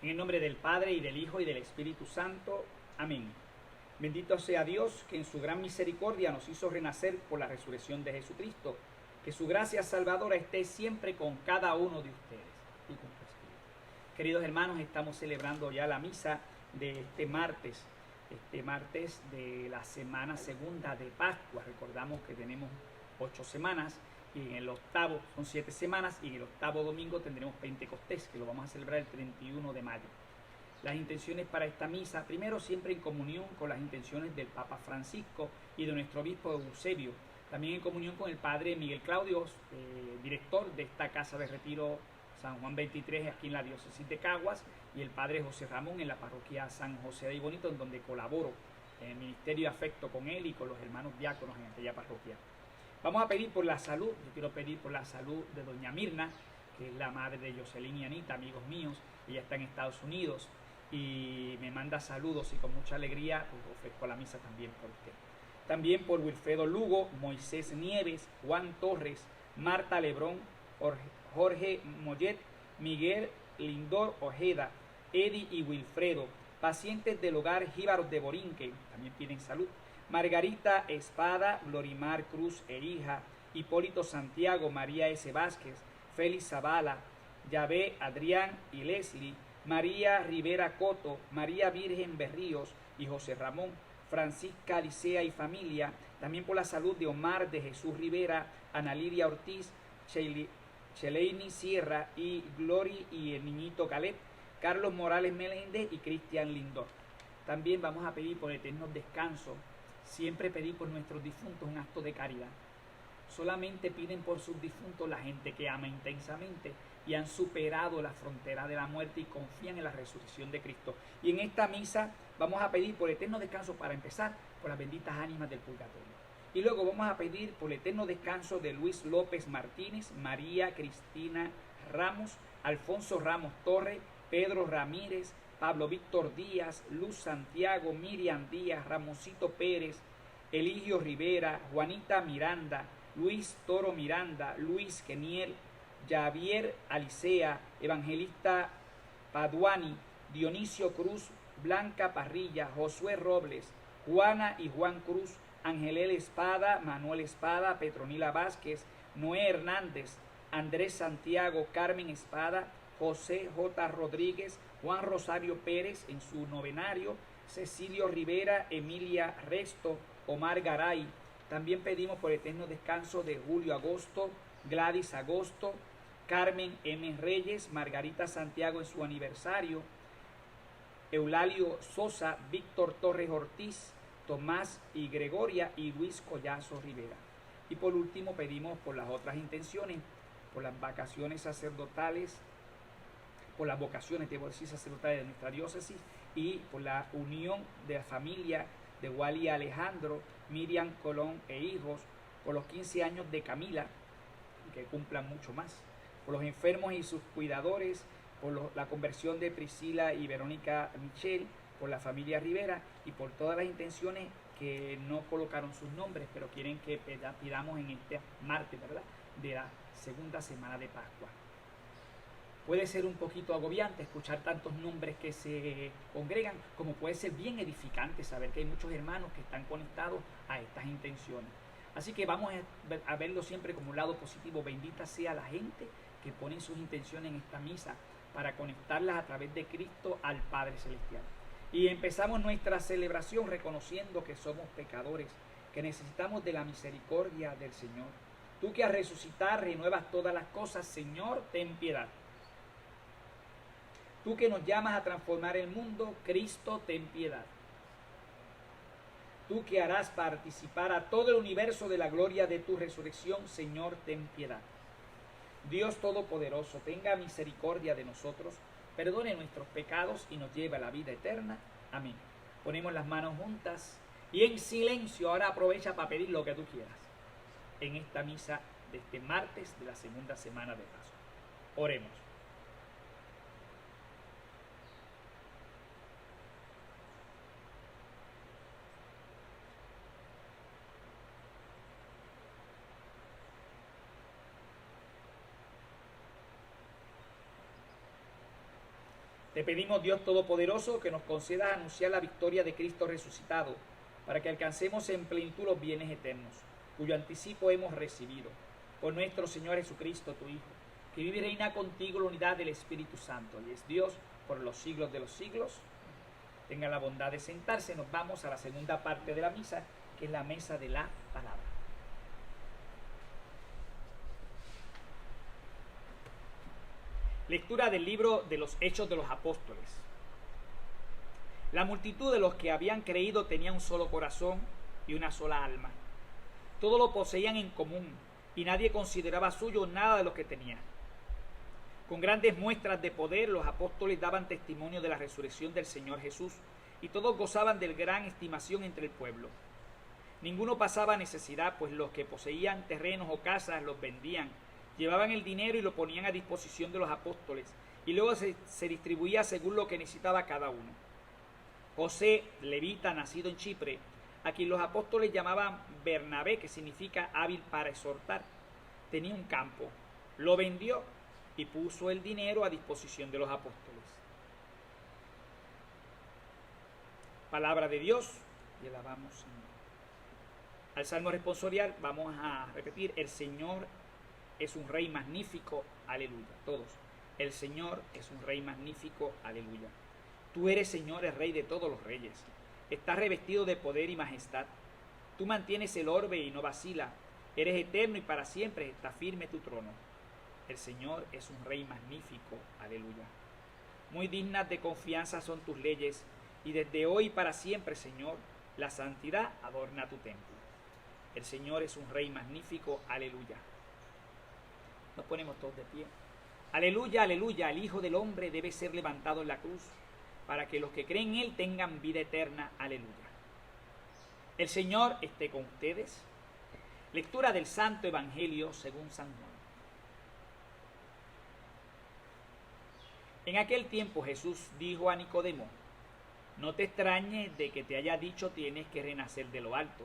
En el nombre del Padre, y del Hijo, y del Espíritu Santo. Amén. Bendito sea Dios, que en su gran misericordia nos hizo renacer por la resurrección de Jesucristo. Que su gracia salvadora esté siempre con cada uno de ustedes y con tu espíritu. Queridos hermanos, estamos celebrando ya la misa de este martes de la semana segunda de Pascua. Recordamos que tenemos 8 semanas y en el octavo son 7 semanas, y en el octavo domingo tendremos Pentecostés, que lo vamos a celebrar el 31 de mayo. Las intenciones para esta misa: primero, siempre en comunión con las intenciones del Papa Francisco y de nuestro obispo Eusebio, también en comunión con el padre Miguel Claudio, director de esta casa de retiro San Juan 23 aquí en la diócesis de Caguas, y el padre José Ramón en la parroquia San José de Ibonito, en donde colaboro en el ministerio de afecto con él y con los hermanos diáconos en aquella parroquia. Vamos a pedir por la salud. Yo quiero pedir por la salud de doña Mirna, que es la madre de Jocelyn y Anita, amigos míos. Ella está en Estados Unidos y me manda saludos, y con mucha alegría pues ofrezco la misa también por usted. También por Wilfredo Lugo, Moisés Nieves, Juan Torres, Marta Lebrón, Jorge Mollet, Miguel Lindor Ojeda, Eddie y Wilfredo, pacientes del hogar Jíbaros de Borinque, también piden salud. Margarita Espada, Glorimar Cruz e hija, Hipólito Santiago, María S. Vázquez, Félix Zavala, Yahvé Adrián y Leslie, María Rivera Coto, María Virgen Berríos y José Ramón, Francisca Licea y familia. También por la salud de Omar de Jesús Rivera, Ana Lidia Ortiz, Cheleini Sierra y Glory y el niñito Caleb, Carlos Morales Meléndez y Cristian Lindor. También vamos a pedir por eterno descanso. Siempre pedir por nuestros difuntos un acto de caridad. Solamente piden por sus difuntos la gente que ama intensamente y han superado la frontera de la muerte y confían en la resurrección de Cristo. Y en esta misa vamos a pedir por eterno descanso, para empezar, por las benditas ánimas del purgatorio. Y luego vamos a pedir por el eterno descanso de Luis López Martínez, María Cristina Ramos, Alfonso Ramos Torre, Pedro Ramírez, Pablo Víctor Díaz, Luz Santiago, Miriam Díaz, Ramoncito Pérez, Eligio Rivera, Juanita Miranda, Luis Toro Miranda, Luis Geniel, Javier Alicea, Evangelista Paduani, Dionisio Cruz, Blanca Parrilla, Josué Robles, Juana y Juan Cruz, Angelel Espada, Manuel Espada, Petronila Vázquez, Noé Hernández, Andrés Santiago, Carmen Espada, José J. Rodríguez, Juan Rosario Pérez en su novenario, Cecilio Rivera, Emilia Resto, Omar Garay. También pedimos por eterno descanso de Julio Agosto, Gladys Agosto, Carmen M. Reyes, Margarita Santiago en su aniversario, Eulalio Sosa, Víctor Torres Ortiz, Tomás y Gregoria y Luis Collazo Rivera. Y por último pedimos por las otras intenciones, por las vacaciones sacerdotales, por las vocaciones, debo decir, sacerdotales de nuestra diócesis, y por la unión de la familia de Wally Alejandro, Miriam Colón e hijos, por los 15 años de Camila, que cumplan mucho más, por los enfermos y sus cuidadores, por la conversión de Priscila y Verónica Michel, por la familia Rivera, y por todas las intenciones que no colocaron sus nombres, pero quieren que pidamos en este martes, ¿verdad?, de la segunda semana de Pascua. Puede ser un poquito agobiante escuchar tantos nombres que se congregan, como puede ser bien edificante saber que hay muchos hermanos que están conectados a estas intenciones. Así que vamos a verlo siempre como un lado positivo. Bendita sea la gente que pone sus intenciones en esta misa para conectarlas a través de Cristo al Padre Celestial. Y empezamos nuestra celebración reconociendo que somos pecadores, que necesitamos de la misericordia del Señor. Tú que al resucitar renuevas todas las cosas, Señor, ten piedad. Tú que nos llamas a transformar el mundo, Cristo, ten piedad. Tú que harás participar a todo el universo de la gloria de tu resurrección, Señor, ten piedad. Dios Todopoderoso, tenga misericordia de nosotros, perdone nuestros pecados y nos lleve a la vida eterna. Amén. Ponemos las manos juntas y en silencio ahora aprovecha para pedir lo que tú quieras en esta misa de este martes de la segunda semana de Pascua. Oremos. Te pedimos, Dios Todopoderoso, que nos concedas anunciar la victoria de Cristo resucitado, para que alcancemos en plenitud los bienes eternos, cuyo anticipo hemos recibido. Por nuestro Señor Jesucristo, tu Hijo, que vive y reina contigo en la unidad del Espíritu Santo, y es Dios por los siglos de los siglos. Tengan la bondad de sentarse. Nos vamos a la segunda parte de la misa, que es la mesa de la palabra. Lectura del libro de los Hechos de los Apóstoles. La multitud de los que habían creído tenía un solo corazón y una sola alma. Todo lo poseían en común y nadie consideraba suyo nada de lo que tenía. Con grandes muestras de poder, los apóstoles daban testimonio de la resurrección del Señor Jesús y todos gozaban de gran estimación entre el pueblo. Ninguno pasaba necesidad, pues los que poseían terrenos o casas los vendían, llevaban el dinero y lo ponían a disposición de los apóstoles, y luego se distribuía según lo que necesitaba cada uno. José, levita, nacido en Chipre, a quien los apóstoles llamaban Bernabé, que significa hábil para exhortar, tenía un campo, lo vendió y puso el dinero a disposición de los apóstoles. Palabra de Dios, y alabamos, Señor. Al salmo responsorial vamos a repetir: el Señor es un rey magnífico, aleluya. Todos. El Señor es un rey magnífico, aleluya. Tú eres, Señor, el rey de todos los reyes. Estás revestido de poder y majestad. Tú mantienes el orbe y no vacila. Eres eterno y para siempre está firme tu trono. El Señor es un rey magnífico, aleluya. Muy dignas de confianza son tus leyes, y desde hoy para siempre, Señor, la santidad adorna tu templo. El Señor es un rey magnífico, aleluya. Nos ponemos todos de pie. Aleluya, aleluya, el Hijo del Hombre debe ser levantado en la cruz, para que los que creen en Él tengan vida eterna, aleluya. El Señor esté con ustedes. Lectura del Santo Evangelio según San Juan. En aquel tiempo Jesús dijo a Nicodemo: no te extrañes de que te haya dicho tienes que renacer de lo alto.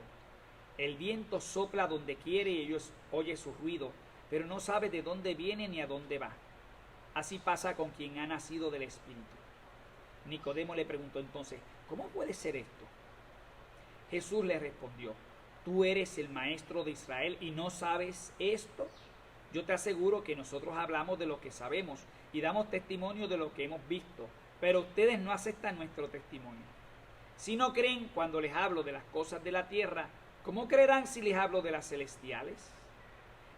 El viento sopla donde quiere y ellos oye su ruido, pero no sabe de dónde viene ni a dónde va. Así pasa con quien ha nacido del Espíritu. Nicodemo le preguntó entonces: ¿cómo puede ser esto? Jesús le respondió: ¿tú eres el maestro de Israel y no sabes esto? Yo te aseguro que nosotros hablamos de lo que sabemos y damos testimonio de lo que hemos visto, pero ustedes no aceptan nuestro testimonio. Si no creen cuando les hablo de las cosas de la tierra, ¿cómo creerán si les hablo de las celestiales?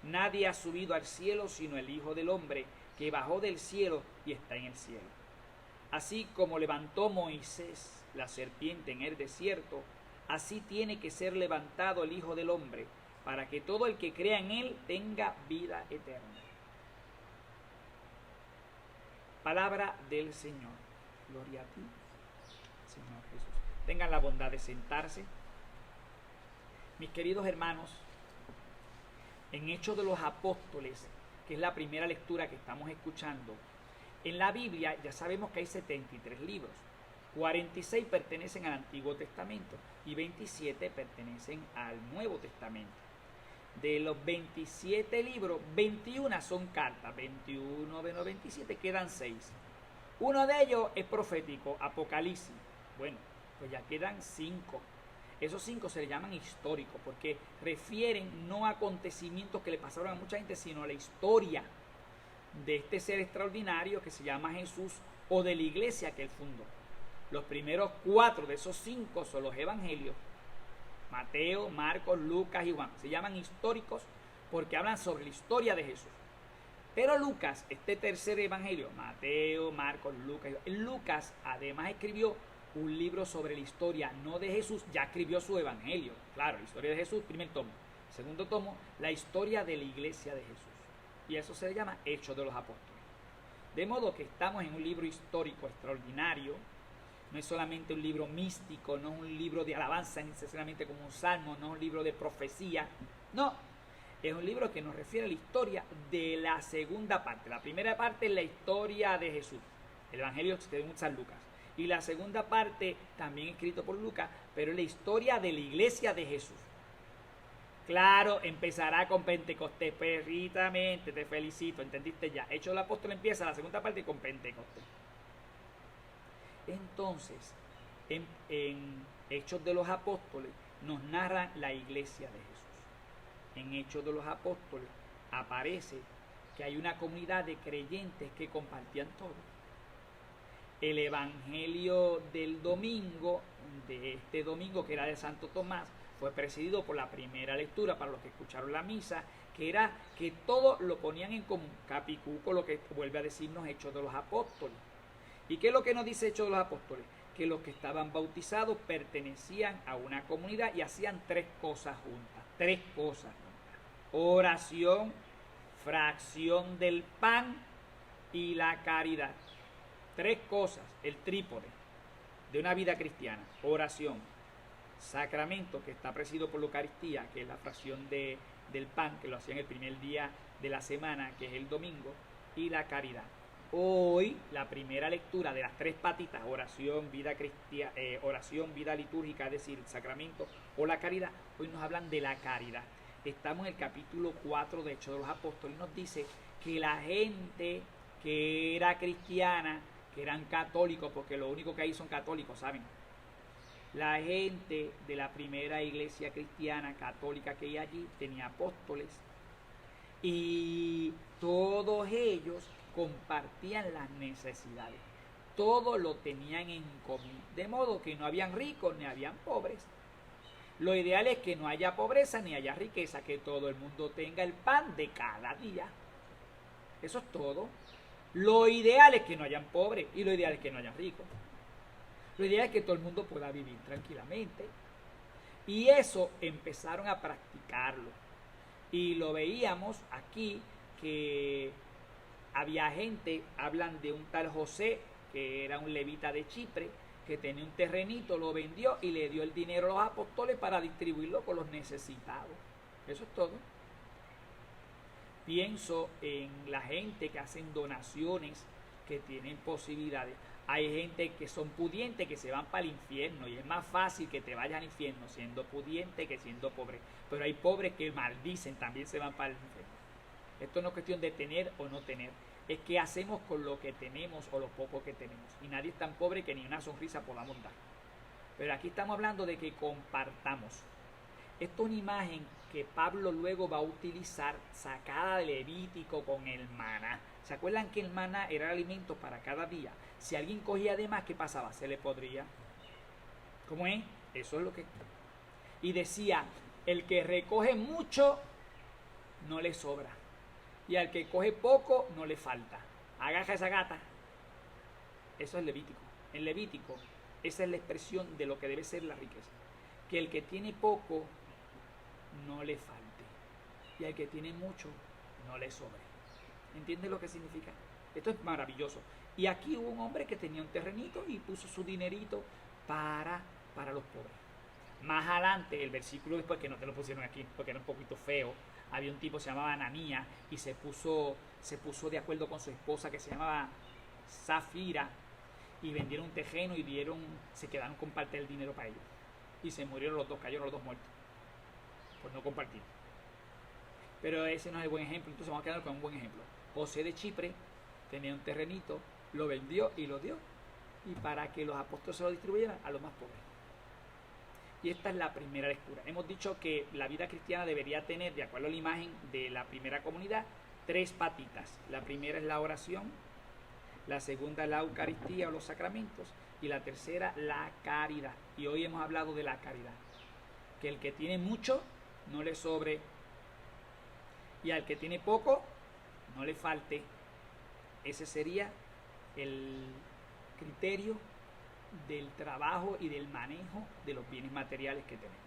Nadie ha subido al cielo sino el Hijo del Hombre, que bajó del cielo y está en el cielo. Así como levantó Moisés la serpiente en el desierto, así tiene que ser levantado el Hijo del Hombre, para que todo el que crea en Él tenga vida eterna. Palabra del Señor. Gloria a ti, Señor Jesús. Tengan la bondad de sentarse. Mis queridos hermanos, en Hechos de los Apóstoles, que es la primera lectura que estamos escuchando, en la Biblia ya sabemos que hay 73 libros. 46 pertenecen al Antiguo Testamento y 27 pertenecen al Nuevo Testamento. De los 27 libros, 21 son cartas, 21 menos 27 quedan 6. Uno de ellos es profético, Apocalipsis. Bueno, pues ya quedan 5. Esos 5 se le llaman históricos porque refieren no a acontecimientos que le pasaron a mucha gente, sino a la historia de este ser extraordinario que se llama Jesús, o de la iglesia que él fundó. Los primeros 4 de esos 5 son los evangelios: Mateo, Marcos, Lucas y Juan. Se llaman históricos porque hablan sobre la historia de Jesús. Pero Lucas, este tercer evangelio, Mateo, Marcos, Lucas, Lucas además escribió un libro sobre la historia, no de Jesús, ya escribió su evangelio. Claro, la historia de Jesús, primer tomo. Segundo tomo, la historia de la iglesia de Jesús. Y eso se le llama Hechos de los Apóstoles. De modo que estamos en un libro histórico extraordinario. No es solamente un libro místico, no es un libro de alabanza necesariamente como un salmo, no es un libro de profecía. No, es un libro que nos refiere a la historia de la segunda parte. La primera parte es la historia de Jesús, el evangelio según San Lucas. Y la segunda parte, también escrito por Lucas, pero es la historia de la iglesia de Jesús. Claro, empezará con Pentecostés, perfectamente, te felicito, entendiste ya. Hechos del Apóstol empieza la segunda parte con Pentecostés. Entonces, en Hechos de los Apóstoles nos narra la iglesia de Jesús. En Hechos de los Apóstoles aparece que hay una comunidad de creyentes que compartían todo. El evangelio del domingo, de este domingo que era de Santo Tomás, fue presidido por la primera lectura para los que escucharon la misa, que era que todo lo ponían en común. Capicuco, lo que vuelve a decirnos Hechos de los Apóstoles. ¿Y qué es lo que nos dice Hechos de los Apóstoles? Que los que estaban bautizados pertenecían a una comunidad y hacían tres cosas juntas. Oración, fracción del pan y la caridad. Tres cosas, el trípode de una vida cristiana: oración, sacramento, que está presidido por la Eucaristía, que es la fracción del pan, que lo hacían el primer día de la semana, que es el domingo, y la caridad. Hoy, la primera lectura de las tres patitas, oración, vida cristiana, oración, vida litúrgica, es decir, el sacramento o la caridad, hoy nos hablan de la caridad. Estamos en el capítulo 4 de Hechos de los Apóstoles, y nos dice que la gente que era cristiana, que eran católicos, porque lo único que hay son católicos, ¿saben? La gente de la primera iglesia cristiana católica que hay allí tenía apóstoles, y todos ellos compartían las necesidades, todo lo tenían en común, de modo que no habían ricos ni habían pobres. Lo ideal es que no haya pobreza ni haya riqueza, que todo el mundo tenga el pan de cada día. Eso es todo. Lo ideal es que no hayan pobres y lo ideal es que no hayan ricos. Lo ideal es que todo el mundo pueda vivir tranquilamente. Y eso empezaron a practicarlo. Y lo veíamos aquí, que había gente, hablan de un tal José, que era un levita de Chipre, que tenía un terrenito, lo vendió y le dio el dinero a los apóstoles para distribuirlo con los necesitados. Eso es todo. Pienso en la gente que hacen donaciones, que tienen posibilidades. Hay gente que son pudientes, que se van para el infierno, y es más fácil que te vayas al infierno siendo pudiente que siendo pobre. Pero hay pobres que maldicen, también se van para el infierno. Esto no es cuestión de tener o no tener, es qué hacemos con lo que tenemos o lo poco que tenemos. Y nadie es tan pobre que ni una sonrisa podamos dar. Pero aquí estamos hablando de que compartamos. Esto es una imagen que Pablo luego va a utilizar, sacada de Levítico con el maná. ¿Se acuerdan que el maná era el alimento para cada día? Si alguien cogía de más, ¿qué pasaba? Se le podría. ¿Cómo es? Eso es lo que... Y decía, el que recoge mucho, no le sobra. Y al que coge poco, no le falta. Agaja esa gata. Eso es Levítico. En Levítico, esa es la expresión de lo que debe ser la riqueza. Que el que tiene poco, no le falte. Y al que tiene mucho, no le sobre. ¿Entiendes lo que significa? Esto es maravilloso. Y aquí hubo un hombre que tenía un terrenito y puso su dinerito para los pobres. Más adelante, el versículo después, que no te lo pusieron aquí porque era un poquito feo, había un tipo que se llamaba Ananías y se puso de acuerdo con su esposa que se llamaba Zafira, y vendieron un terreno y se quedaron con parte del dinero para ellos. Y se murieron los dos, cayeron los dos muertos por no compartir. Pero ese no es el buen ejemplo, entonces vamos a quedar con un buen ejemplo. José de Chipre tenía un terrenito, lo vendió y lo dio, y para que los apóstoles se lo distribuyeran a los más pobres. Y esta es la primera lectura. Hemos dicho que la vida cristiana debería tener, de acuerdo a la imagen de la primera comunidad, tres patitas. La primera es la oración, la segunda es la Eucaristía o los sacramentos, y la tercera la caridad. Y hoy hemos hablado de la caridad, que el que tiene mucho no le sobre, y al que tiene poco no le falte. Ese sería el criterio del trabajo y del manejo de los bienes materiales que tenemos.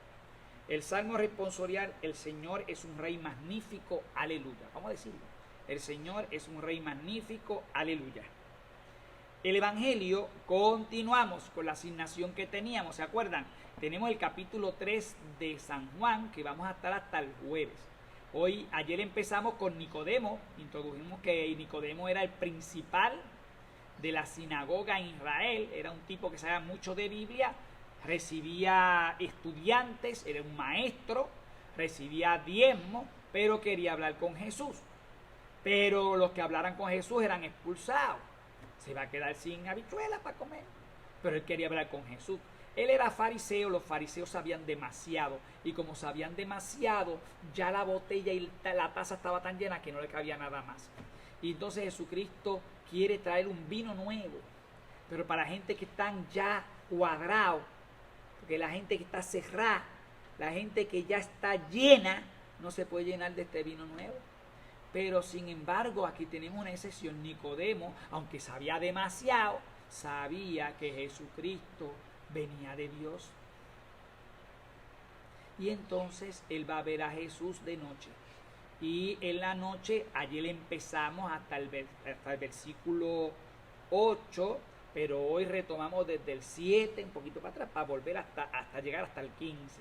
El salmo responsorial, el Señor es un rey magnífico, aleluya. Vamos a decirlo, el Señor es un rey magnífico, aleluya. El Evangelio, continuamos con la asignación que teníamos, ¿se acuerdan? Tenemos el capítulo 3 de San Juan, que vamos a estar hasta el jueves. Ayer empezamos con Nicodemo, introdujimos que Nicodemo era el principal de la sinagoga en Israel, era un tipo que sabía mucho de Biblia, recibía estudiantes, era un maestro, recibía diezmo, pero quería hablar con Jesús. Pero los que hablaran con Jesús eran expulsados. Se va a quedar sin habichuelas para comer. pero él quería hablar con Jesús. Él era fariseo, los fariseos sabían demasiado, y como sabían demasiado, ya la botella y la taza estaba tan llena que no le cabía nada más. Y entonces Jesucristo quiere traer un vino nuevo, pero para gente que están ya cuadrados, porque la gente que está cerrada, la gente que ya está llena, no se puede llenar de este vino nuevo. Pero sin embargo, aquí tenemos una excepción. Nicodemo, aunque sabía demasiado, sabía que Jesucristo venía de Dios. Y entonces él va a ver a Jesús de noche. Y en la noche, ayer empezamos hasta el versículo 8, pero hoy retomamos desde el 7, un poquito para atrás, para volver hasta llegar hasta el 15.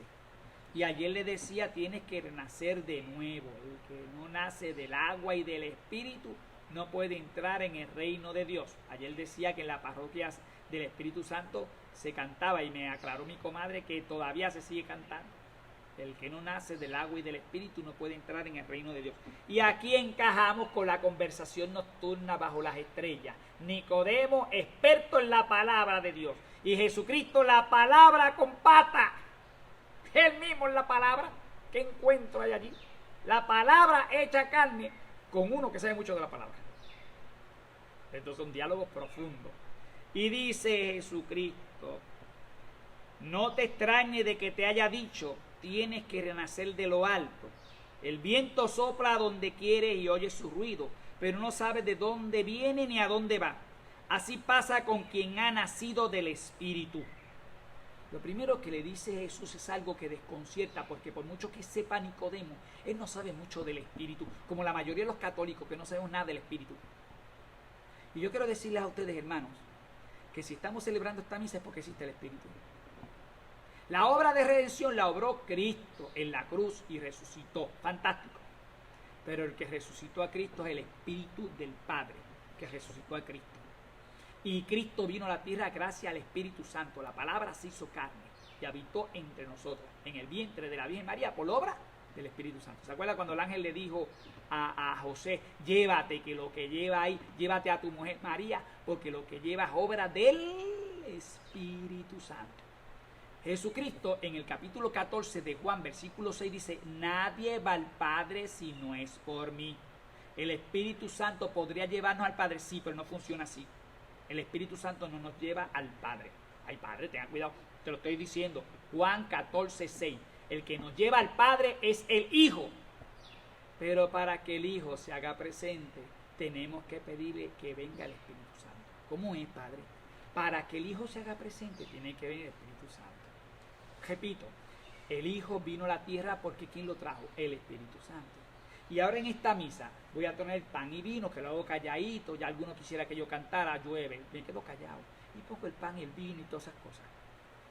Y ayer le decía, tienes que renacer de nuevo. El que no nace del agua y del Espíritu no puede entrar en el reino de Dios. Ayer decía que en la parroquia del Espíritu Santo se cantaba, y me aclaró mi comadre que todavía se sigue cantando. El que no nace del agua y del Espíritu no puede entrar en el reino de Dios. Y aquí encajamos con la conversación nocturna bajo las estrellas. Nicodemo, experto en la palabra de Dios. Y Jesucristo, la palabra con pata. Él mismo en la palabra. ¿Qué encuentro hay allí? La palabra hecha carne con uno que sabe mucho de la palabra. Entonces es un diálogo profundo. Y dice Jesucristo, no te extrañes de que te haya dicho, tienes que renacer de lo alto. El viento sopla a donde quiere y oye su ruido, pero no sabes de dónde viene ni a dónde va. Así pasa con quien ha nacido del Espíritu. Lo primero que le dice Jesús es algo que desconcierta, porque por mucho que sepa Nicodemo, él no sabe mucho del Espíritu, como la mayoría de los católicos que no sabemos nada del Espíritu. Y yo quiero decirles a ustedes, hermanos, que si estamos celebrando esta misa es porque existe el Espíritu. La obra de redención la obró Cristo en la cruz y resucitó. Fantástico. Pero el que resucitó a Cristo es el Espíritu del Padre, que resucitó a Cristo. Y Cristo vino a la tierra gracias al Espíritu Santo. La palabra se hizo carne y habitó entre nosotros, en el vientre de la Virgen María, por obra del Espíritu Santo. ¿Se acuerda cuando el ángel le dijo a José, llévate, que lo que lleva ahí, llévate a tu mujer María, porque lo que lleva es obra del Espíritu Santo? Jesucristo en el capítulo 14 de Juan, versículo 6 dice, nadie va al Padre si no es por mí. El Espíritu Santo podría llevarnos al Padre, sí, pero no funciona así. El Espíritu Santo no nos lleva al Padre. Ay, Padre, tengan cuidado, te lo estoy diciendo. Juan 14, 6. El que nos lleva al Padre es el Hijo. Pero para que el Hijo se haga presente, tenemos que pedirle que venga el Espíritu Santo. ¿Cómo es, Padre? Para que el Hijo se haga presente, tiene que venir el Espíritu Santo. Repito, el Hijo vino a la tierra porque ¿quién lo trajo? El Espíritu Santo. Y ahora en esta misa voy a tener pan y vino, que lo hago calladito. Ya alguno quisiera que yo cantara, llueve, me quedo callado. Y pongo el pan, el vino y todas esas cosas.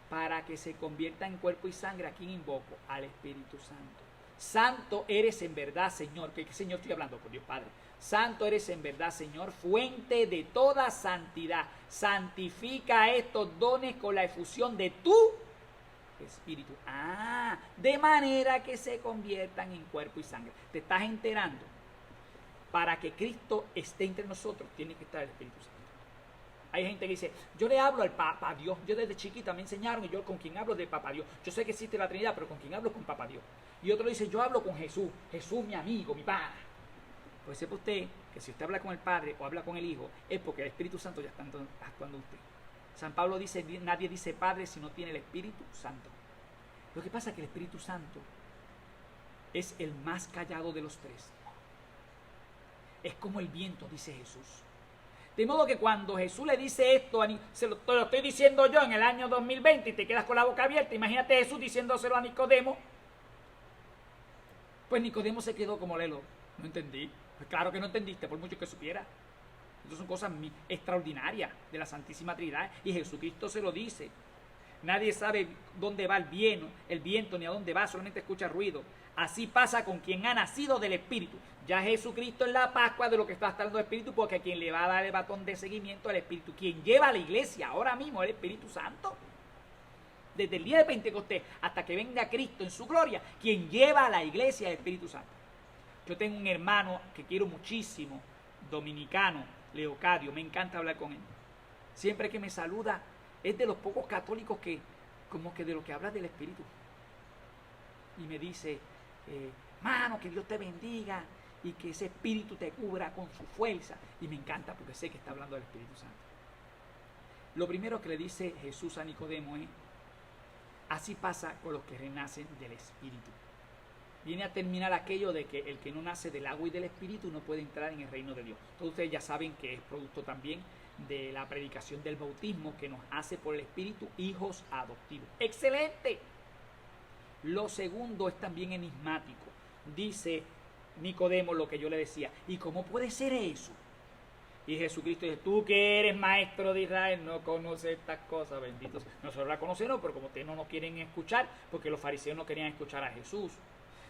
Para que se convierta en cuerpo y sangre, ¿a quién invoco? Al Espíritu Santo. Santo eres en verdad, Señor. ¿Qué Señor estoy hablando? Con Dios Padre. Santo eres en verdad, Señor, fuente de toda santidad. Santifica estos dones con la efusión de tu Espíritu. De manera que se conviertan en cuerpo y sangre. ¿Te estás enterando? Para que Cristo esté entre nosotros, tiene que estar el Espíritu Santo. Hay gente que dice, yo le hablo al Papa Dios. Yo desde chiquita me enseñaron y yo con quien hablo de Papa Dios. Yo sé que existe la Trinidad, pero con quien hablo es con Papa Dios. Y otro dice, yo hablo con Jesús. Jesús, mi amigo, mi Padre. Pues sepa usted que si usted habla con el Padre o habla con el Hijo, es porque el Espíritu Santo ya está actuando en usted. San Pablo dice, nadie dice Padre si no tiene el Espíritu Santo. Lo que pasa es que el Espíritu Santo es el más callado de los tres. Es como el viento, dice Jesús. De modo que cuando Jesús le dice esto, te lo estoy diciendo yo en el año 2020 y te quedas con la boca abierta. Imagínate Jesús diciéndoselo a Nicodemo. Pues Nicodemo se quedó como lelo. No entendí. Pues claro que no entendiste, por mucho que supiera. Estas son cosas extraordinarias de la Santísima Trinidad. Y Jesucristo se lo dice. Nadie sabe dónde va el viento ni a dónde va, solamente escucha ruido. Así pasa con quien ha nacido del Espíritu. Ya Jesucristo es la Pascua de lo que está hablando del Espíritu, porque quien le va a dar el batón de seguimiento al Espíritu, quien lleva a la iglesia ahora mismo es el Espíritu Santo. Desde el día de Pentecostés hasta que venga Cristo en su gloria, quien lleva a la iglesia es el Espíritu Santo. Yo tengo un hermano que quiero muchísimo, dominicano, Leocadio, me encanta hablar con él. Siempre que me saluda, es de los pocos católicos que, como que de lo que habla del Espíritu. Y me dice, mano, que Dios te bendiga y que ese Espíritu te cubra con su fuerza. Y me encanta porque sé que está hablando del Espíritu Santo. Lo primero que le dice Jesús a Nicodemo es, así pasa con los que renacen del Espíritu. Viene a terminar aquello de que el que no nace del agua y del Espíritu no puede entrar en el reino de Dios. Todos ustedes ya saben que es producto también de la predicación del bautismo que nos hace por el Espíritu hijos adoptivos. ¡Excelente! Lo segundo es también enigmático. Dice Nicodemo lo que yo le decía. ¿Y cómo puede ser eso? Y Jesucristo dice, tú que eres maestro de Israel no conoces estas cosas, benditos. Nosotros la conocemos, pero como ustedes no nos quieren escuchar, porque los fariseos no querían escuchar a Jesús.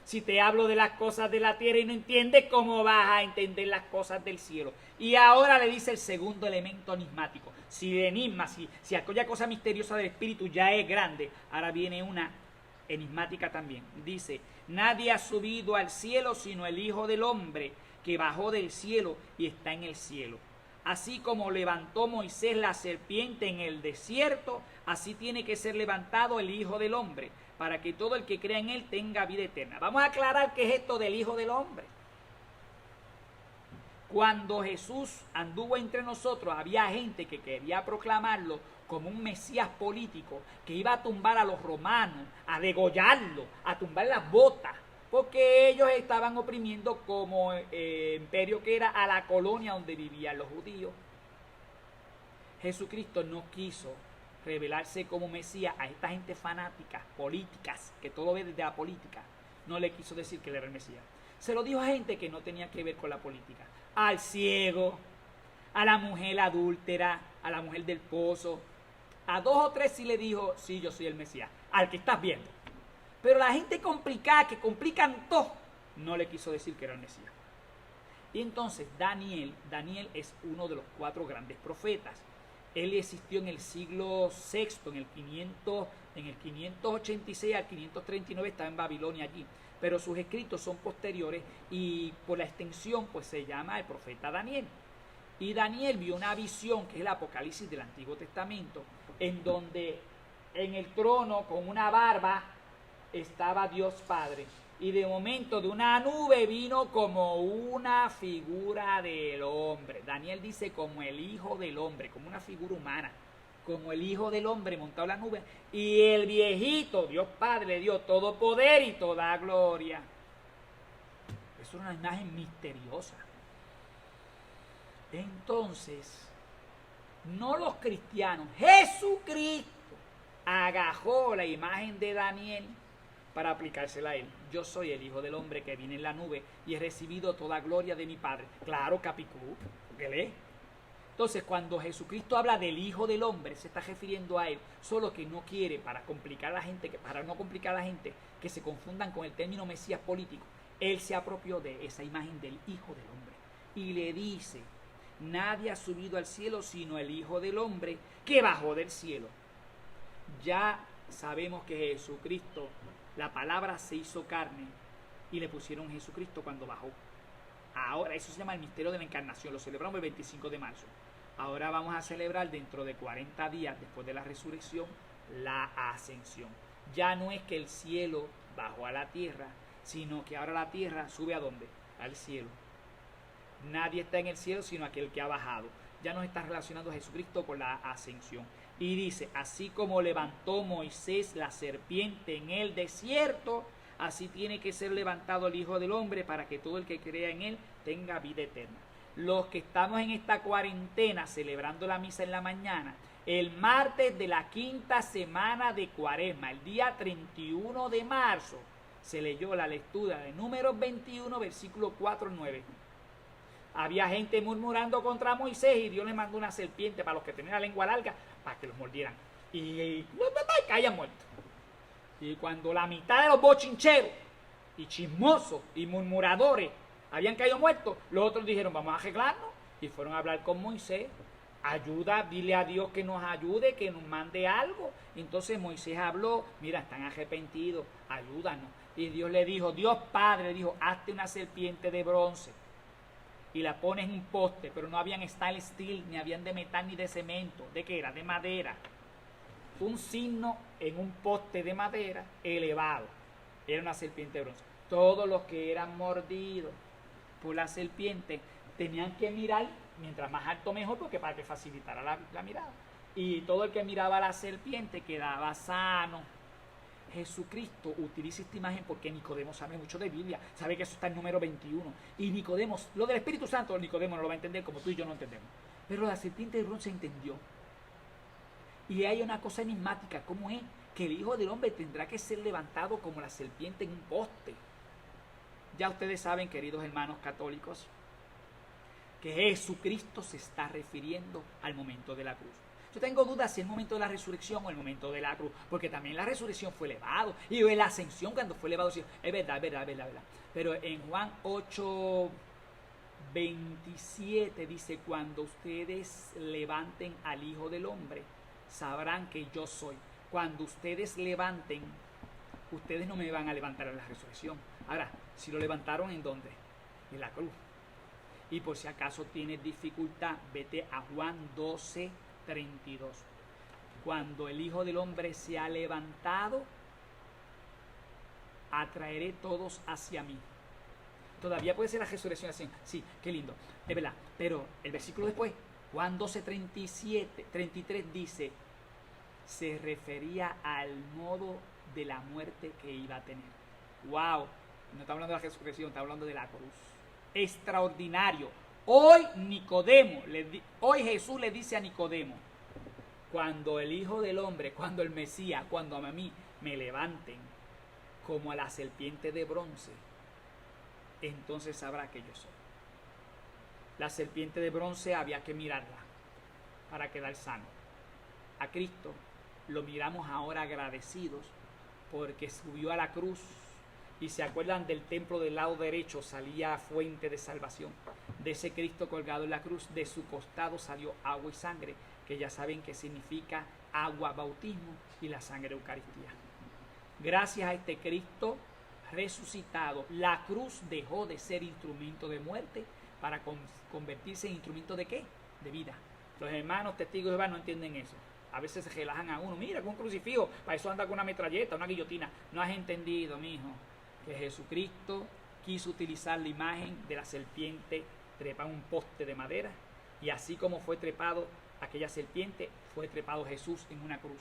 Si te hablo de las cosas de la tierra y no entiendes, ¿cómo vas a entender las cosas del cielo? Y ahora le dice el segundo elemento enigmático. Si de enigma, si aquella cosa misteriosa del Espíritu ya es grande, ahora viene una enigmática también. Dice, nadie ha subido al cielo sino el Hijo del Hombre, que bajó del cielo y está en el cielo. Así como levantó Moisés la serpiente en el desierto, así tiene que ser levantado el Hijo del Hombre, para que todo el que crea en él tenga vida eterna. Vamos a aclarar qué es esto del Hijo del Hombre. Cuando Jesús anduvo entre nosotros, había gente que quería proclamarlo como un Mesías político, que iba a tumbar a los romanos, a degollarlo, a tumbar las botas, porque ellos estaban oprimiendo como imperio que era a la colonia donde vivían los judíos. Jesucristo no quiso revelarse como Mesías a esta gente fanática, políticas, que todo ve desde la política. No le quiso decir que él era el Mesías. Se lo dijo a gente que no tenía que ver con la política. Al ciego, a la mujer adúltera, a la mujer del pozo. A 2 o 3 sí le dijo, sí, yo soy el Mesías, al que estás viendo. Pero la gente complicada, que complican todo, no le quiso decir que era el Mesías. Y entonces Daniel es uno de los 4 grandes profetas. Él existió en el siglo VI, en el 586 al 539 estaba en Babilonia allí. Pero sus escritos son posteriores y por la extensión pues se llama el profeta Daniel. Y Daniel vio una visión que es el Apocalipsis del Antiguo Testamento, en donde en el trono con una barba estaba Dios Padre. Y de momento de una nube vino como una figura del hombre. Daniel dice como el Hijo del Hombre, como una figura humana, como el Hijo del Hombre montado en la nube. Y el viejito, Dios Padre, le dio todo poder y toda gloria. Eso es una imagen misteriosa. Entonces, no los cristianos, Jesucristo agajó la imagen de Daniel para aplicársela a él. Yo soy el Hijo del Hombre que viene en la nube y he recibido toda gloria de mi Padre. Claro, Capicú, porque lee. Entonces, cuando Jesucristo habla del Hijo del Hombre, se está refiriendo a él, solo que no quiere, para no complicar a la gente, que se confundan con el término Mesías político. Él se apropió de esa imagen del Hijo del Hombre y le dice, nadie ha subido al cielo sino el Hijo del Hombre que bajó del cielo. Ya sabemos que Jesucristo, la palabra se hizo carne y le pusieron Jesucristo cuando bajó. Ahora, eso se llama el misterio de la encarnación, lo celebramos el 25 de marzo. Ahora vamos a celebrar dentro de 40 días después de la resurrección, la ascensión. Ya no es que el cielo bajó a la tierra, sino que ahora la tierra sube ¿a dónde? Al cielo. Nadie está en el cielo sino aquel que ha bajado. Ya nos está relacionando Jesucristo con la ascensión. Y dice, así como levantó Moisés la serpiente en el desierto, así tiene que ser levantado el Hijo del Hombre para que todo el que crea en él tenga vida eterna. Los que estamos en esta cuarentena celebrando la misa en la mañana, el martes de la 5ª semana de Cuaresma, el día 31 de marzo, se leyó la lectura de Números 21, versículo 4 al 9. Había gente murmurando contra Moisés y Dios le mandó una serpiente para los que tenían la lengua larga para que los mordieran y caían muertos. Y cuando la mitad de los bochincheros y chismosos y murmuradores habían caído muertos, los otros dijeron, vamos a arreglarnos, y fueron a hablar con Moisés. Ayuda, dile a Dios que nos ayude, que nos mande algo. Entonces Moisés habló, mira, están arrepentidos, ayúdanos. Y Dios le dijo, Dios Padre le dijo, hazte una serpiente de bronce y la pones en un poste, pero no habían stainless steel, ni habían de metal ni de cemento. ¿De qué era? De madera. un signo en un poste de madera elevado. Era una serpiente de bronce. Todos los que eran mordidos por la serpiente tenían que mirar, mientras más alto mejor, porque para que facilitara la mirada. Y todo el que miraba a la serpiente quedaba sano. Jesucristo utiliza esta imagen porque Nicodemo sabe mucho de Biblia, sabe que eso está en número 21. Y Nicodemo, lo del Espíritu Santo, Nicodemo no lo va a entender como tú y yo no entendemos. Pero la serpiente de bronce entendió. Y hay una cosa enigmática, ¿cómo es? Que el Hijo del Hombre tendrá que ser levantado como la serpiente en un poste. Ya ustedes saben, queridos hermanos católicos, que Jesucristo se está refiriendo al momento de la cruz. Yo tengo dudas si es el momento de la resurrección o el momento de la cruz, porque también la resurrección fue elevado, y la ascensión cuando fue elevado, es verdad. Pero en Juan 8:27 dice, cuando ustedes levanten al Hijo del Hombre, sabrán que yo soy. Cuando ustedes levanten, ustedes no me van a levantar en la resurrección. Ahora, si lo levantaron, ¿en dónde? En la cruz. Y por si acaso tienes dificultad, vete a Juan 12:32. Cuando el Hijo del Hombre se ha levantado, atraeré todos hacia mí. Todavía puede ser la resurrección así. Sí, qué lindo, es verdad. Pero el versículo después, Juan 12:33 dice, se refería al modo de la muerte que iba a tener. ¡Wow! No está hablando de la resurrección, está hablando de la cruz. Extraordinario. Hoy Jesús le dice a Nicodemo, cuando el Hijo del Hombre, cuando el Mesías, cuando a mí me levanten como a la serpiente de bronce, entonces sabrá que yo soy. La serpiente de bronce había que mirarla para quedar sano. A Cristo lo miramos ahora agradecidos porque subió a la cruz. Y se acuerdan del templo del lado derecho, salía fuente de salvación. De ese Cristo colgado en la cruz, de su costado salió agua y sangre, que ya saben que significa agua, bautismo, y la sangre, Eucaristía. Gracias a este Cristo resucitado, la cruz dejó de ser instrumento de muerte para convertirse en instrumento ¿de qué? De vida. Los hermanos testigos de Jehová no entienden eso. A veces se relajan a uno. Mira, con un crucifijo, para eso anda con una metralleta, una guillotina. No has entendido, mijo, que Jesucristo quiso utilizar la imagen de la serpiente trepada en un poste de madera, y así como fue trepado aquella serpiente, fue trepado Jesús en una cruz.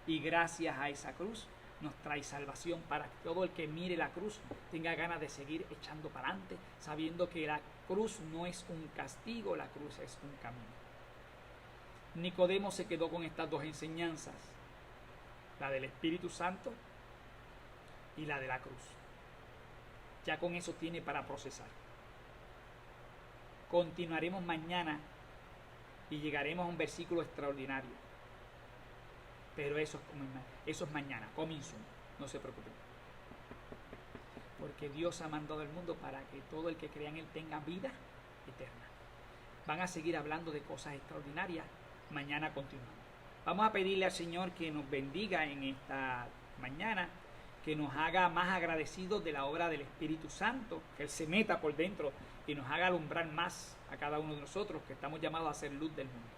Y gracias a esa cruz nos trae salvación para que todo el que mire la cruz tenga ganas de seguir echando para adelante, sabiendo que la cruz no es un castigo, la cruz es un camino. Nicodemo se quedó con estas dos enseñanzas, la del Espíritu Santo y la de la cruz. Ya con eso tiene para procesar. Continuaremos mañana y llegaremos a un versículo extraordinario. Pero eso es mañana, coming soon, no se preocupen. Porque Dios ha mandado al mundo para que todo el que crea en Él tenga vida eterna. Van a seguir hablando de cosas extraordinarias. Mañana continuamos. Vamos a pedirle al Señor que nos bendiga en esta mañana, que nos haga más agradecidos de la obra del Espíritu Santo, que Él se meta por dentro y nos haga alumbrar más a cada uno de nosotros, que estamos llamados a ser luz del mundo.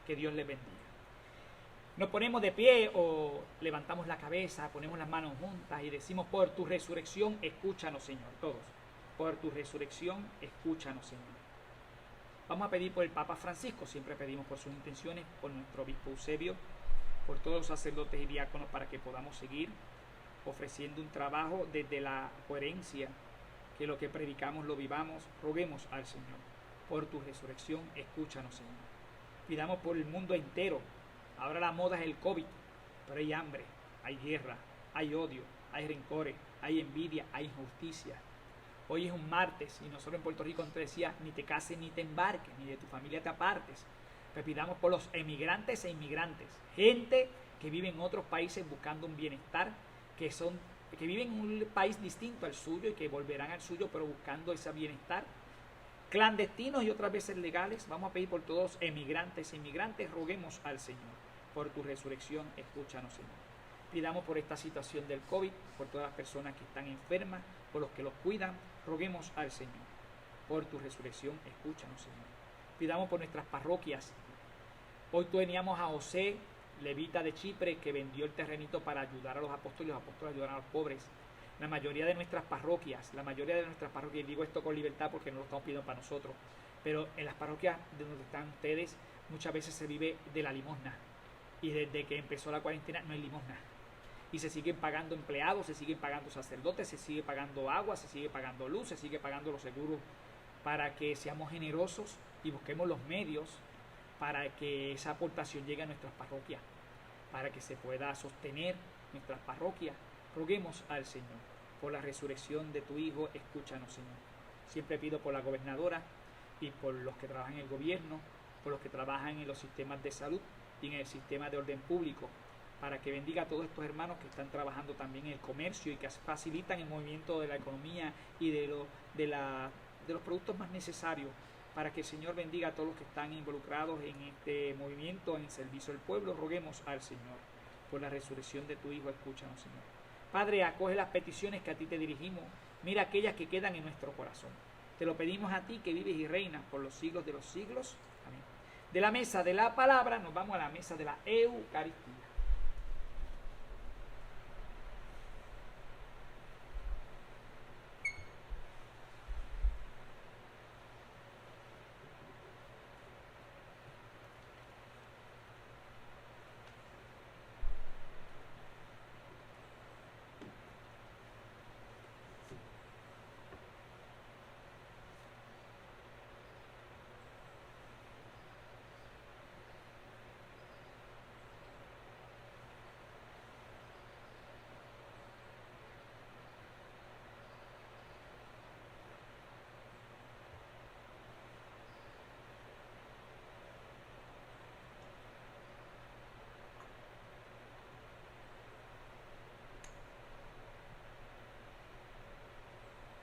Que Dios les bendiga. Nos ponemos de pie o levantamos la cabeza, ponemos las manos juntas y decimos, por tu resurrección, escúchanos, Señor. Todos, por tu resurrección, escúchanos, Señor. Vamos a pedir por el Papa Francisco, siempre pedimos por sus intenciones, por nuestro obispo Eusebio, por todos los sacerdotes y diáconos, para que podamos seguir ofreciendo un trabajo desde la coherencia, que lo que predicamos lo vivamos. Roguemos al Señor, por tu resurrección, escúchanos, Señor. Pidamos por el mundo entero. Ahora la moda es el COVID, pero hay hambre, hay guerra, hay odio, hay rencores, hay envidia, hay injusticia. Hoy es un martes y nosotros en Puerto Rico antes decía, ni te cases ni te embarques, ni de tu familia te apartes. Pero pidamos por los emigrantes e inmigrantes, gente que vive en otros países buscando un bienestar, que viven en un país distinto al suyo y que volverán al suyo, pero buscando ese bienestar. Clandestinos y otras veces legales. Vamos a pedir por todos emigrantes e inmigrantes. Roguemos al Señor. Por tu resurrección, escúchanos, Señor. Pidamos por esta situación del COVID, por todas las personas que están enfermas, por los que los cuidan. Roguemos al Señor. Por tu resurrección, escúchanos, Señor. Pidamos por nuestras parroquias. Hoy teníamos a José levita de Chipre que vendió el terrenito para ayudar a los apóstoles y los apóstoles ayudaron a los pobres. La mayoría de nuestras parroquias, y digo esto con libertad porque no lo estamos pidiendo para nosotros, pero en las parroquias de donde están ustedes muchas veces se vive de la limosna. Y desde que empezó la cuarentena no hay limosna. Y se siguen pagando empleados, se siguen pagando sacerdotes, se sigue pagando agua, se sigue pagando luz, se sigue pagando los seguros, para que seamos generosos y busquemos los medios para que esa aportación llegue a nuestras parroquias, para que se pueda sostener nuestras parroquias. Roguemos al Señor. Por la resurrección de tu Hijo, escúchanos, Señor. Siempre pido por la gobernadora y por los que trabajan en el gobierno, por los que trabajan en los sistemas de salud y en el sistema de orden público, para que bendiga a todos estos hermanos que están trabajando también en el comercio y que facilitan el movimiento de la economía y de los productos más necesarios, para que el Señor bendiga a todos los que están involucrados en este movimiento, en el servicio al pueblo. Roguemos al Señor. Por la resurrección de tu Hijo, escúchanos, Señor. Padre, acoge las peticiones que a ti te dirigimos. Mira aquellas que quedan en nuestro corazón. Te lo pedimos a ti que vives y reinas por los siglos de los siglos. Amén. De la mesa de la palabra nos vamos a la mesa de la Eucaristía.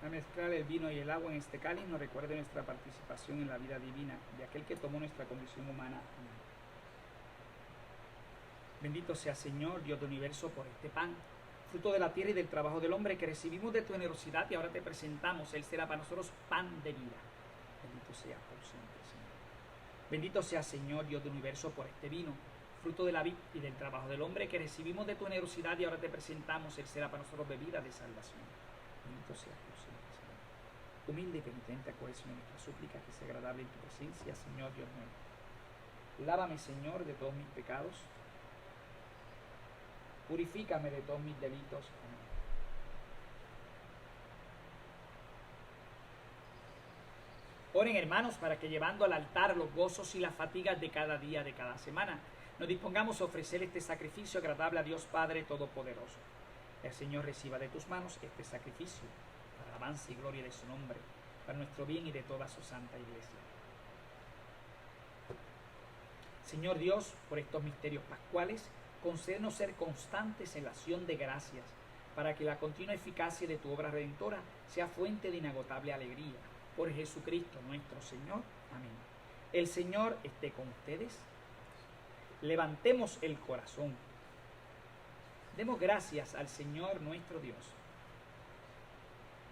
A mezclar el vino y el agua en este cáliz nos recuerde nuestra participación en la vida divina de aquel que tomó nuestra condición humana. Amén. Bendito sea, Señor, Dios del universo, por este pan, fruto de la tierra y del trabajo del hombre, que recibimos de tu generosidad y ahora te presentamos. Él será para nosotros pan de vida. Bendito sea por siempre, Señor. Bendito sea, Señor, Dios del universo, por este vino, fruto de la vid y del trabajo del hombre, que recibimos de tu generosidad y ahora te presentamos. Él será para nosotros bebida de salvación. Bendito sea por siempre, Señor. Humilde y penitente acoge, Señor, nuestra súplica, que sea agradable en tu presencia, Señor Dios mío. Lávame, Señor, de todos mis pecados. Purifícame de todos mis delitos. Amén. Oren, hermanos, para que llevando al altar los gozos y las fatigas de cada día, de cada semana, nos dispongamos a ofrecer este sacrificio agradable a Dios Padre Todopoderoso. El Señor reciba de tus manos este sacrificio, para alabanza y gloria de su nombre, para nuestro bien y de toda su santa iglesia. Señor Dios, por estos misterios pascuales, concédenos ser constantes en la acción de gracias, para que la continua eficacia de tu obra redentora sea fuente de inagotable alegría. Por Jesucristo nuestro Señor. Amén. El Señor esté con ustedes. Levantemos el corazón. Demos gracias al Señor nuestro Dios.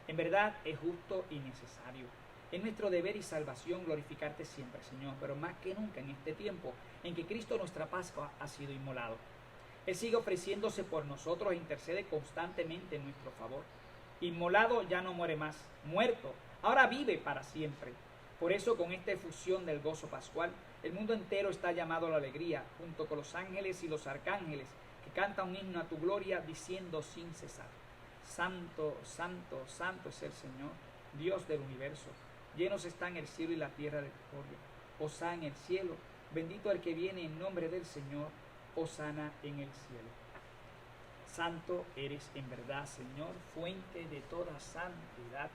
En verdad es justo y necesario. Es nuestro deber y salvación glorificarte siempre, Señor, pero más que nunca en este tiempo en que Cristo nuestra Pascua ha sido inmolado. Él sigue ofreciéndose por nosotros e intercede constantemente en nuestro favor. Inmolado ya no muere más, muerto, ahora vive para siempre. Por eso, con esta efusión del gozo pascual, el mundo entero está llamado a la alegría, junto con los ángeles y los arcángeles, que cantan un himno a tu gloria, diciendo sin cesar: Santo, santo, santo es el Señor, Dios del universo. Llenos están el cielo y la tierra de tu gloria. Hosana en el cielo, bendito el que viene en nombre del Señor, hosana en el cielo. Santo eres en verdad, Señor, fuente de toda santidad.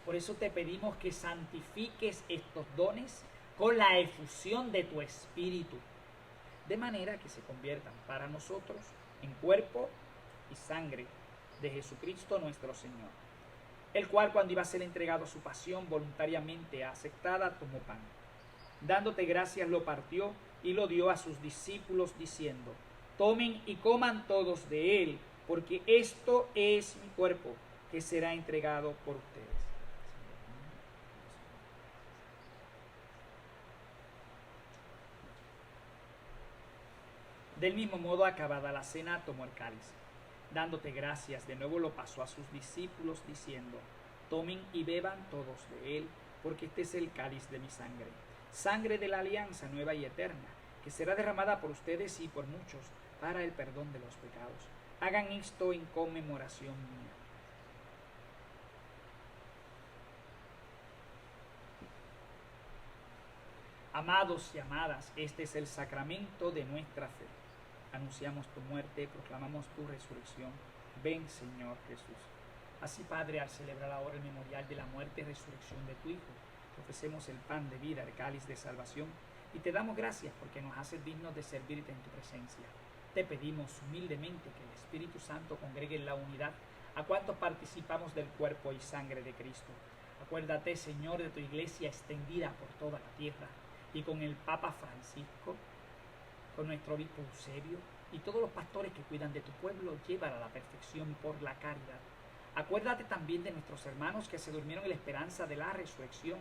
Por eso te pedimos que santifiques estos dones con la efusión de tu Espíritu, de manera que se conviertan para nosotros en cuerpo y sangre de Jesucristo nuestro Señor, el cual, cuando iba a ser entregado a su pasión voluntariamente aceptada, tomó pan. Dándote gracias, lo partió y lo dio a sus discípulos, diciendo: tomen y coman todos de él, porque esto es mi cuerpo, que será entregado por ustedes. Del mismo modo, acabada la cena, tomó el cáliz. Dándote gracias, de nuevo lo pasó a sus discípulos, diciendo: tomen y beban todos de él, porque este es el cáliz de mi sangre, sangre de la alianza nueva y eterna, que será derramada por ustedes y por muchos para el perdón de los pecados. Hagan esto en conmemoración mía. Amados y amadas, este es el sacramento de nuestra fe. Anunciamos tu muerte, proclamamos tu resurrección. Ven, Señor Jesús. Así, Padre, al celebrar ahora el memorial de la muerte y resurrección de tu Hijo, te ofrecemos el pan de vida, el cáliz de salvación, y te damos gracias porque nos haces dignos de servirte en tu presencia. Te pedimos humildemente que el Espíritu Santo congregue en la unidad a cuantos participamos del cuerpo y sangre de Cristo. Acuérdate, Señor, de tu iglesia extendida por toda la tierra, y con el Papa Francisco, con nuestro obispo Eusebio y todos los pastores que cuidan de tu pueblo, llévala a la perfección por la caridad. Acuérdate también de nuestros hermanos que se durmieron en la esperanza de la resurrección.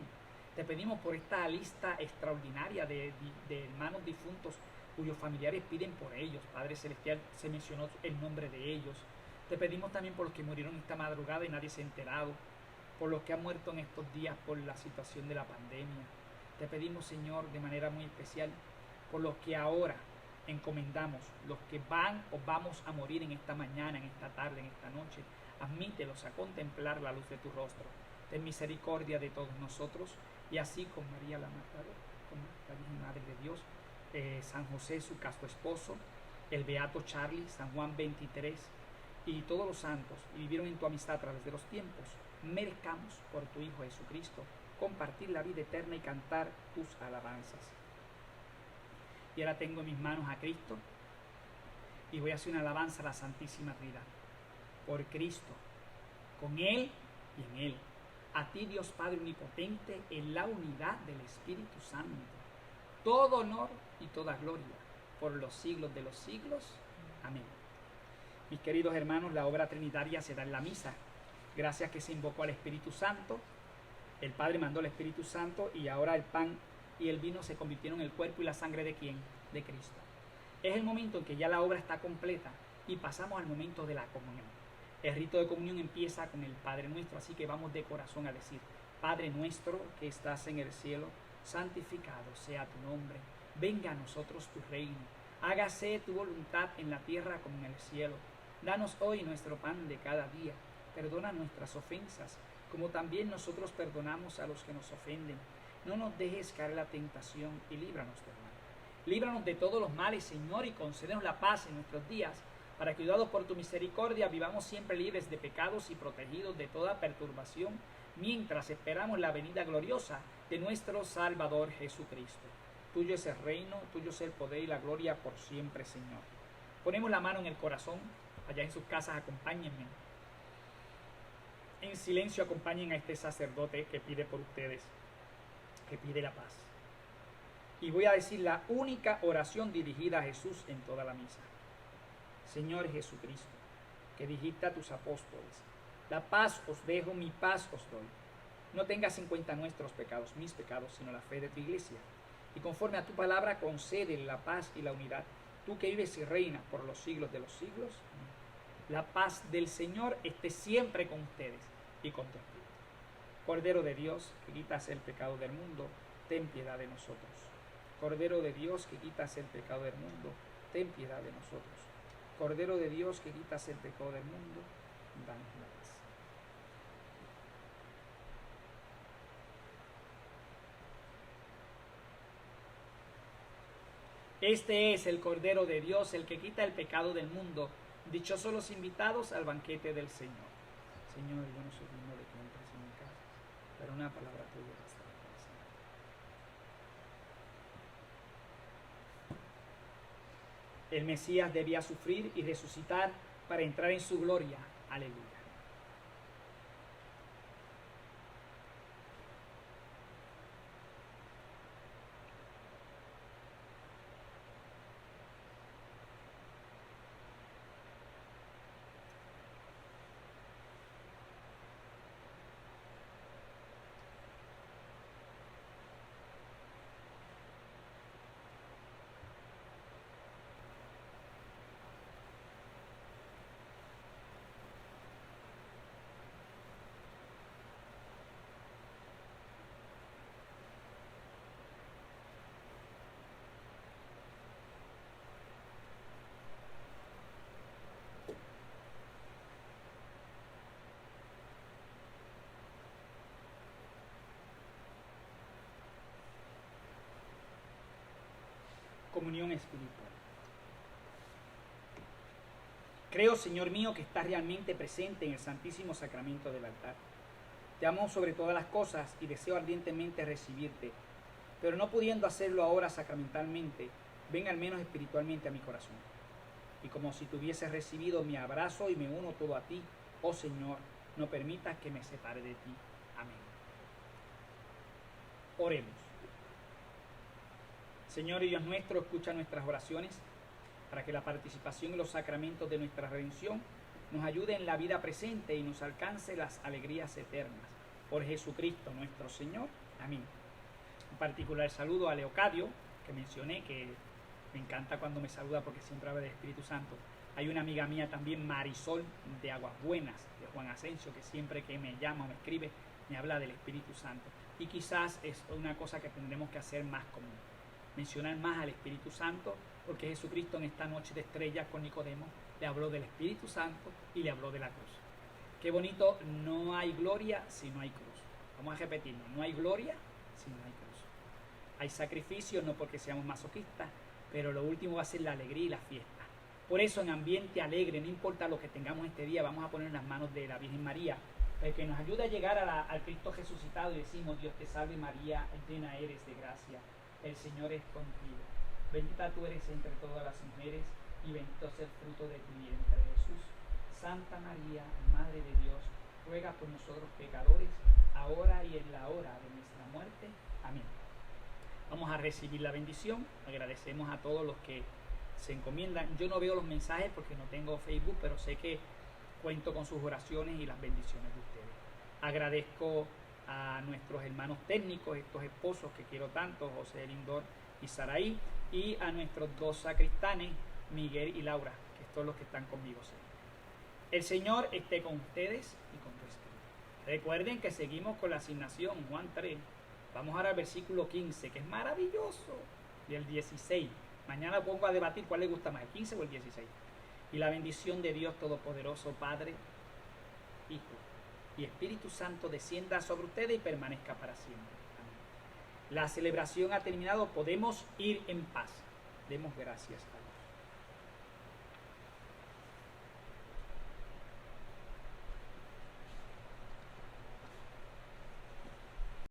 Te pedimos por esta lista extraordinaria de hermanos difuntos cuyos familiares piden por ellos. Padre Celestial, se mencionó el nombre de ellos. Te pedimos también por los que murieron esta madrugada y nadie se ha enterado, por los que han muerto en estos días por la situación de la pandemia. Te pedimos, Señor, de manera muy especial, por los que ahora encomendamos, los que van o vamos a morir en esta mañana, en esta tarde, en esta noche. Admítelos a contemplar la luz de tu rostro. Ten misericordia de todos nosotros, y así con María la Virgen Madre de Dios, San José, su casto esposo, el Beato Charlie, San Juan 23 y todos los santos, y vivieron en tu amistad a través de los tiempos, merezcamos por tu Hijo Jesucristo compartir la vida eterna y cantar tus alabanzas. Y ahora tengo en mis manos a Cristo y voy a hacer una alabanza a la Santísima Trinidad. Por Cristo, con Él y en Él, a ti, Dios Padre Omnipotente, en la unidad del Espíritu Santo, todo honor y toda gloria por los siglos de los siglos. Amén. Mis queridos hermanos, la obra trinitaria se da en la misa. Gracias que se invocó al Espíritu Santo, el Padre mandó al Espíritu Santo, y ahora el pan y el vino se convirtieron en el cuerpo y la sangre ¿de quién? De Cristo. Es el momento en que ya la obra está completa y pasamos al momento de la comunión. El rito de comunión empieza con el Padre Nuestro, así que vamos de corazón a decir: Padre nuestro que estás en el cielo, santificado sea tu nombre, venga a nosotros tu reino, hágase tu voluntad en la tierra como en el cielo. Danos hoy nuestro pan de cada día, perdona nuestras ofensas, como también nosotros perdonamos a los que nos ofenden. No nos dejes caer en la tentación y líbranos del mal. Líbranos de todos los males, Señor, y concédenos la paz en nuestros días, para que, ayudados por tu misericordia, vivamos siempre libres de pecados y protegidos de toda perturbación, mientras esperamos la venida gloriosa de nuestro Salvador Jesucristo. Tuyo es el reino, tuyo es el poder y la gloria por siempre, Señor. Ponemos la mano en el corazón. Allá en sus casas, acompáñenme. En silencio acompañen a este sacerdote que pide por ustedes, que pide la paz. Y voy a decir la única oración dirigida a Jesús en toda la misa. Señor Jesucristo, que dijiste a tus apóstoles: la paz os dejo, mi paz os doy. No tengas en cuenta nuestros pecados, mis pecados, sino la fe de tu iglesia. Y conforme a tu palabra, concede la paz y la unidad, tú que vives y reinas por los siglos de los siglos. La paz del Señor esté siempre con ustedes y con tu espíritu. Cordero de Dios, que quitas el pecado del mundo, ten piedad de nosotros. Cordero de Dios, que quitas el pecado del mundo, ten piedad de nosotros. Cordero de Dios, que quitas el pecado del mundo, danos la paz. Este es el Cordero de Dios, el que quita el pecado del mundo. Dichosos los invitados al banquete del Señor. Señor, yo no soy digno de que entres en mi casa, pero una palabra tuya bastará para siempre. El Mesías debía sufrir y resucitar para entrar en su gloria. Aleluya. comunión espiritual. Creo, Señor mío, que estás realmente presente en el Santísimo Sacramento del altar. Te amo sobre todas las cosas y deseo ardientemente recibirte, pero no pudiendo hacerlo ahora sacramentalmente, ven al menos espiritualmente a mi corazón. Y como si te hubieses recibido, me abrazo y me uno todo a ti. Oh Señor, no permitas que me separe de ti. Amén. Oremos. Señor y Dios nuestro, escucha nuestras oraciones para que la participación en los sacramentos de nuestra redención nos ayude en la vida presente y nos alcance las alegrías eternas. Por Jesucristo nuestro Señor. Amén. Un particular saludo a Leocadio, que mencioné, que me encanta cuando me saluda porque siempre habla del Espíritu Santo. Hay una amiga mía también, Marisol, de Aguas Buenas, de Juan Asensio, que siempre que me llama o me escribe, me habla del Espíritu Santo. Y quizás es una cosa que tendremos que hacer más común, mencionar más al Espíritu Santo, porque Jesucristo en esta noche de estrellas con Nicodemo le habló del Espíritu Santo y le habló de la cruz. Qué bonito, no hay gloria si no hay cruz. Vamos a repetirlo, no hay gloria si no hay cruz. Hay sacrificio, no porque seamos masoquistas, pero lo último va a ser la alegría y la fiesta. Por eso en ambiente alegre, no importa lo que tengamos este día, vamos a poner en las manos de la Virgen María, para que nos ayude a llegar al Cristo resucitado y decimos: Dios te salve María, llena eres de gracia, el Señor es contigo. Bendita tú eres entre todas las mujeres y bendito es el fruto de tu vientre, Jesús. Santa María, Madre de Dios, ruega por nosotros pecadores, ahora y en la hora de nuestra muerte. Amén. Vamos a recibir la bendición. Agradecemos a todos los que se encomiendan. Yo no veo los mensajes porque no tengo Facebook, pero sé que cuento con sus oraciones y las bendiciones de ustedes. Agradezco a nuestros hermanos técnicos, estos esposos que quiero tanto, José Lindor y Saraí, y a nuestros dos sacristanes, Miguel y Laura, que son los que están conmigo siempre. El Señor esté con ustedes y con tu espíritu. Recuerden que seguimos con la asignación Juan 3. Vamos ahora al versículo 15, que es maravilloso, y el 16. Mañana pongo a debatir cuál les gusta más, el 15 o el 16. Y la bendición de Dios Todopoderoso, Padre, Hijo y Espíritu Santo descienda sobre ustedes y permanezca para siempre. Amén. La celebración ha terminado, podemos ir en paz. Demos gracias a Dios.